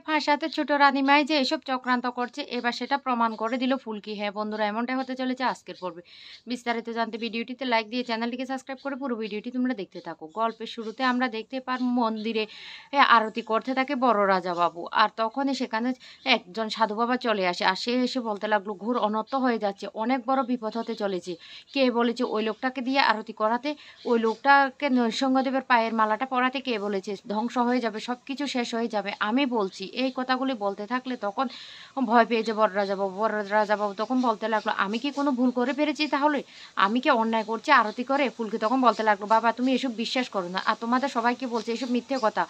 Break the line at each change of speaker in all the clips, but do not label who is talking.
ফাঁসাতে ছোট রানীমাই যে এসব চক্রান্ত করছে এবার সেটা প্রমাণ করে দিল ফুলকি। হ্যাঁ বন্ধুরা, এমনটাই হতে চলেছে আজকের পর্বে। বিস্তারিত জানতে ভিডিওটিতে লাইক দিয়ে চ্যানেলটিকে সাবস্ক্রাইব করে পুরো ভিডিওটি তোমরা দেখতে থাকো। গল্পের শুরুতে আমরা দেখতে পার মন্দিরে আরতি করতে থাকে বড় রাজা বাবু, আর তখনই সেখানে একজন সাধু বাবা চলে আসে। আর সে এসে বলতে লাগলো ঘোর অনর্থ হয়ে যাচ্ছে, অনেক বড় বিপদ হতে চলেছে। কে বলেছে ওই লোকটাকে দিয়ে আরতি করাতে? ওই লোকটাকে নৃসিংহদেবের পায়ের মালাটা পরাতে কে বলেছে? ধ্বংস হয়ে যাবে, সব কিছু শেষ হয়ে যাবে। আমি বলছি। এই কথাগুলি বলতে থাকলে তখন ভয় পেয়েছে বড় রাজাবাবু তখন বলতে লাগলো আমি কি কোনো ভুল করে ফেলেছি? তাহলে আমি কি অন্যায় করছি আরতি করে? ফুলকি তখন বলতে লাগলো বাবা তুমি এসব বিশ্বাস করো না, আর তোমাদের সবাইকে বলছে এসব মিথ্যে কথা,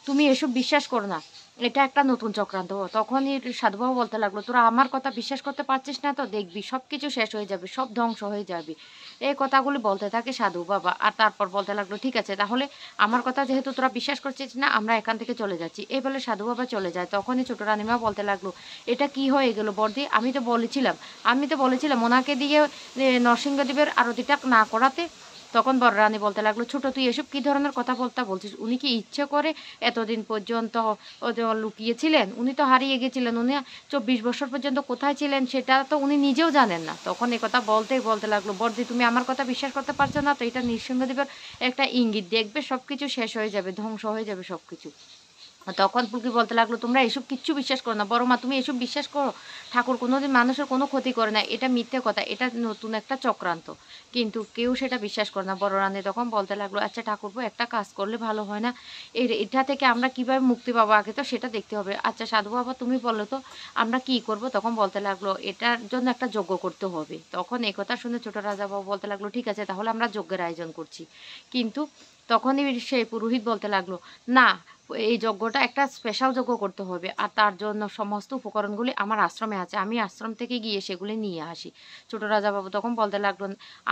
তুমি এসব বিশ্বাস করো না, এটা একটা নতুন চক্রান্ত। তখনই সাধুবাবু বলতে লাগলো তোরা আমার কথা বিশ্বাস করতে পারছিস না তো দেখবি সব কিছু শেষ হয়ে যাবে, সব ধ্বংস হয়ে যাবে। এই কথাগুলি বলতে থাকে সাধু বাবা, আর তারপর বলতে লাগলো ঠিক আছে তাহলে আমার কথা যেহেতু তোরা বিশ্বাস করছিস না আমরা এখান থেকে চলে যাচ্ছি। এই বলে সাধু বাবা চলে যায়। তখনই ছোট রানীমা বলতে লাগলো এটা কি হয়ে গেল বর্দি? আমি তো বলেছিলাম ওনাকে দিয়ে নরসিংহদেবের আরতিটা না করাতে। তখন বড় রানী বলতে লাগলো ছোট তুই এসব কি ধরনের কথা বলছিস? উনি কি ইচ্ছে করে এতদিন পর্যন্ত লুকিয়েছিলেন? উনি তো হারিয়ে গেছিলেন, উনি 24 বছর পর্যন্ত কোথায় ছিলেন সেটা তো উনি নিজেও জানেন না। তখন এই কথা বলতে লাগলো বর্দি তুমি আমার কথা বিশ্বাস করতে পারছো না তো? এটা নৃসিংহদেবের একটা ইঙ্গিত, দেখবে সব কিছু শেষ হয়ে যাবে, ধ্বংস হয়ে যাবে সব কিছু। তখন ফুলকি বলতে লাগলো তোমরা এসব কিচ্ছু বিশ্বাস করো না, বড় মা তুমি এসব বিশ্বাস করো? ঠাকুর কোনোদিন মানুষের কোনো ক্ষতি করে না, এটা মিথ্যে কথা, এটা নতুন একটা চক্রান্ত। কিন্তু কেউ সেটা বিশ্বাস করে না। বড় রানী তখন বলতে লাগলো আচ্ছা ঠাকুরপো একটা কাজ করলে ভালো হয় না? এটা থেকে আমরা কিভাবে মুক্তি পাবো আগে তো সেটা দেখতে হবে। আচ্ছা সাধু বাবা তুমি বলো তো আমরা কি করব? তখন বলতে লাগলো এটার জন্য একটা যজ্ঞ করতে হবে। তখন এই কথা শুনে ছোট রাজা বাবু বলতে লাগলো ঠিক আছে তাহলে আমরা যজ্ঞের আয়োজন করছি। কিন্তু তখনই সেই পুরোহিত বলতে লাগলো না, এই যজ্ঞটা একটা স্পেশাল যজ্ঞ করতে হবে, আর তার জন্য সমস্ত উপকরণগুলি আমার আশ্রমে আছে, আমি আশ্রম থেকে গিয়ে সেগুলি নিয়ে আসি। ছোট রাজাবাবু তখন বলতে লাগলো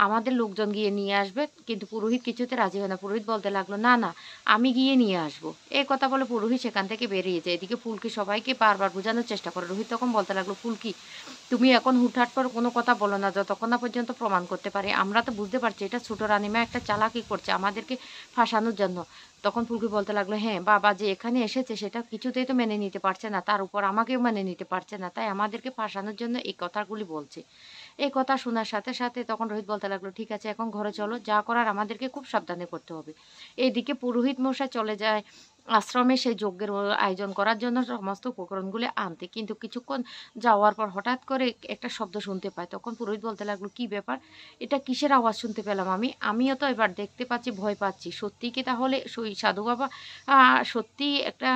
আমাদের লোকজন গিয়ে নিয়ে আসবে, কিন্তু পুরোহিত কিছুতে রাজি হয় না। পুরোহিত বলতে লাগলো না না আমি গিয়ে নিয়ে আসবো। এই কথা বলে পুরোহিত সেখান থেকে বেরিয়ে যায়। এদিকে ফুলকি সবাইকে বারবার বোঝানোর চেষ্টা করে। রোহিত তখন বলতে লাগলো ফুলকি তুমি এখন হুটহাট করে কোনো কথা বলো না যতক্ষণ না পর্যন্ত প্রমাণ করতে পারি। আমরা তো বুঝতে পারছি এটা ছোট রানীমা একটা চালাকি করছে আমাদেরকে ফাঁসানোর জন্য। তখন ফুলকি বলতে লাগলো হ্যাঁ বাবা যে এখানে এসেছে সেটা কিছুতেই তো মেনে নিতে পারছে না, তার উপর আমাকেও মেনে নিতে পারছে না, তাই আমাদেরকে ফাঁসানোর জন্য এই কথাগুলি বলছে। এই কথা শোনার সাথে সাথে তখন রোহিত বলতে লাগলো ঠিক আছে এখন ঘরে চলো, যা করার আমাদেরকে খুব সাবধানে করতে হবে। এইদিকে পুরোহিত মশাই চলে যায় আশ্রমে সেই যজ্ঞের আয়োজন করার জন্য সমস্ত উপকরণগুলি আনতে। কিন্তু কিছুক্ষণ যাওয়ার পর হঠাৎ করে একটা শব্দ শুনতে পায়। তখন পুরোহিত বলতে লাগলো কি ব্যাপার, এটা কিসের আওয়াজ শুনতে পেলাম? আমিও তো এবার দেখতে পাচ্ছি, ভয় পাচ্ছি। সত্যি কি তাহলে ওই সাধু বাবা সত্যি একটা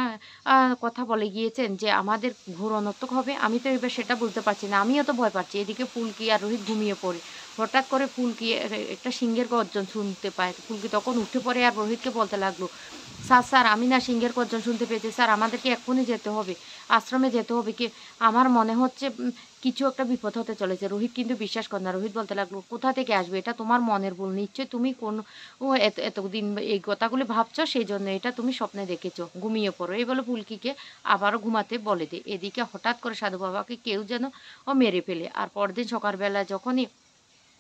কথা বলে গিয়েছেন যে আমাদের ঘোর অনর্থক হবে? আমি তো এবার সেটা বুঝতে পারছি না, আমিও তো ভয় পাচ্ছি। এদিকে ফুলকি আর রোহিত ঘুমিয়ে পড়ে। হঠাৎ করে ফুলকি একটা সিংহের গর্জন শুনতে পায়। ফুলকি তখন উঠে পড়ে আর রোহিতকে বলতে লাগলো স্যার আমি না সিংহের গর্জন শুনতে পেয়েছি, স্যার আমাদেরকে এক্ষুনি যেতে হবে, আশ্রমে যেতে হবে। কি আমার মনে হচ্ছে কিছু একটা বিপদ হতে চলেছে। রোহিত কিন্তু বিশ্বাস করে না। রোহিত বলতে লাগলো কোথা থেকে আসবে? এটা তোমার মনের ভুল, নিশ্চয়ই তুমি কোন এতদিন এই কথাগুলি ভাবছো, সেই জন্য এটা তুমি স্বপ্নে দেখেছো, ঘুমিয়ে পড়ো। এই বলে ফুলকিকে আবারও ঘুমাতে বলে দে। এদিকে হঠাৎ করে সাধু বাবাকে কেউ যেন মেরে ফেলে। আর পরদিন সকালবেলা যখনই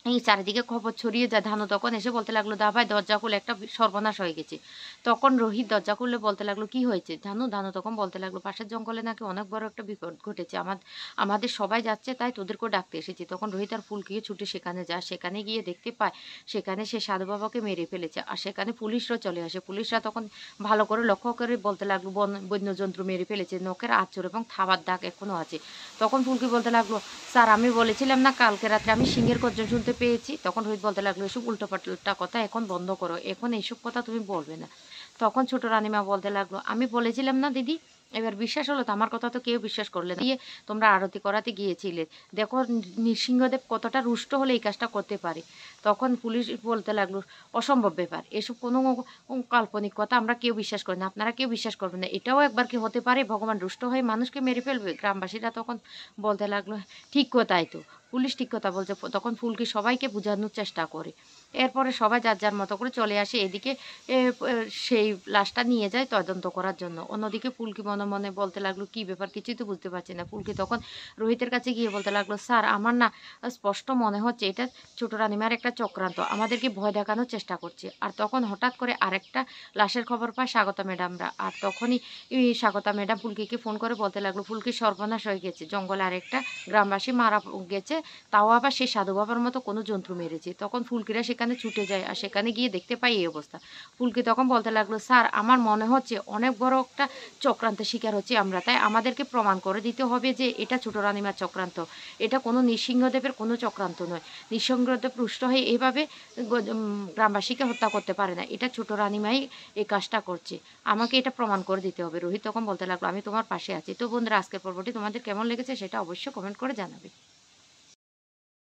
এই চারিদিকে খবর ছড়িয়ে যায়, ধানু তখন এসে বলতে লাগলো দা ভাই দরজা খুলে, একটা সর্বনাশ হয়ে গেছে। তখন রোহিত দরজা খুলে বলতে লাগলো কি হয়েছে ধানু তখন বলতে লাগলো পাশের জঙ্গলে নাকি অনেক বড় একটা বিপদ ঘটেছে, আমাদের সবাই যাচ্ছে তাই তোদেরকেও ডাকতে এসেছি। তখন রোহিত আর ফুলকিকে ছুটে সেখানে যায়। সেখানে গিয়ে দেখতে পায় সেখানে সে সাধু বাবাকে মেরে ফেলেছে। আর সেখানে পুলিশরা চলে আসে। পুলিশরা তখন ভালো করে লক্ষ্য করে বলতে লাগলো বন্যজন্তু মেরে ফেলেছে, নখের আঁচড় এবং থাবার দাগ এখনো আছে। তখন ফুলকি বলতে লাগলো স্যার আমি বলেছিলাম না কালকে রাত্রে আমি সিংহের গর্জন শুনতে পেয়েছি। তখন রোহিত বলতে লাগলো এসব উল্টোপাল্টা কথা এখন বন্ধ করো, এখন এইসব কথা তুমি বলবে না। তখন ছোট রানীমা বলতে লাগলো আমি বলেছিলাম না দিদি, এবার বিশ্বাস হলো তো? আমার কথা তো কেউ বিশ্বাস করলে না, দিয়ে তোমরা আরতি করাতে গিয়েছিলে, দেখো নৃসিংহদেব কতটা রুষ্ট হলে এই কাজটা করতে পারে। তখন পুলিশ বলতে লাগলো অসম্ভব ব্যাপার, এসব কোনো কাল্পনিক কথা আমরা কেউ বিশ্বাস করি না, আপনারা কেউ বিশ্বাস করবেন না, এটাও একবার কি হতে পারে ভগবান রুষ্ট হয়ে মানুষকে মেরে ফেলবে? গ্রামবাসীরা তখন বলতে লাগলো ঠিক কথাই তো, পুলিশ ঠিক কথা বলছে। তখন ফুলকি সবাইকে বোঝানোর চেষ্টা করে। এরপরে সবাই যার যার মতো করে চলে আসে এদিকে। এ এ সেই লাশটা নিয়ে যায় তদন্ত করার জন্য। অন্যদিকে ফুলকি মনে মনে বলতে লাগলো, "কি ব্যাপার? কিছুই তো বুঝতে পারছি না।" ফুলকি তখন রোহিতের কাছে গিয়ে বলতে লাগলো, "স্যার, আমার না স্পষ্ট মনে হচ্ছে এটা ছোট রানীমার একটা চক্রান্ত। আমাদেরকে ভয় দেখানোর চেষ্টা করছে।" আর তখন হঠাৎ করে আরেকটা লাশের খবর পায় স্বাগতা ম্যাডামরা। আর তখনই স্বাগতা ম্যাডাম ফুলকিকে ফোন করে বলতে লাগলো, "ফুলকির সর্বনাশ হয়ে গেছে। জঙ্গলে আরেকটা গ্রামবাসী মারা গেছে। তাও আবার সে সাধু বাবার মতো কোনো জন্তু মেরেছে।" তখন ফুলকিরা সেখানে ছুটে যায় আর সেখানে গিয়ে দেখতে পাই এই অবস্থা। ফুলকি তখন বলতে লাগলো, "স্যার, আমার মনে হচ্ছে অনেক বড় একটা চক্রান্তের শিকার হচ্ছি আমরা। তাই আমাদেরকে প্রমাণ করে দিতে হবে যে এটা ছোট রানীমার চক্রান্ত। এটা কোনো নৃসিংহদেবের কোনো চক্রান্ত নয়। নৃসিংহদেব রুষ্ট হয়ে এভাবে গ্রামবাসীকে হত্যা করতে পারে না। এটা ছোট রানীমাই এই কাজটা করছে। আমাকে এটা প্রমাণ করে দিতে হবে।" রোহিত তখন বলতে লাগলো, "আমি তোমার পাশে আছি।" তো বন্ধুরা, আজকের পর্বটি তোমাদের কেমন লেগেছে সেটা অবশ্যই কমেন্ট করে জানাবে।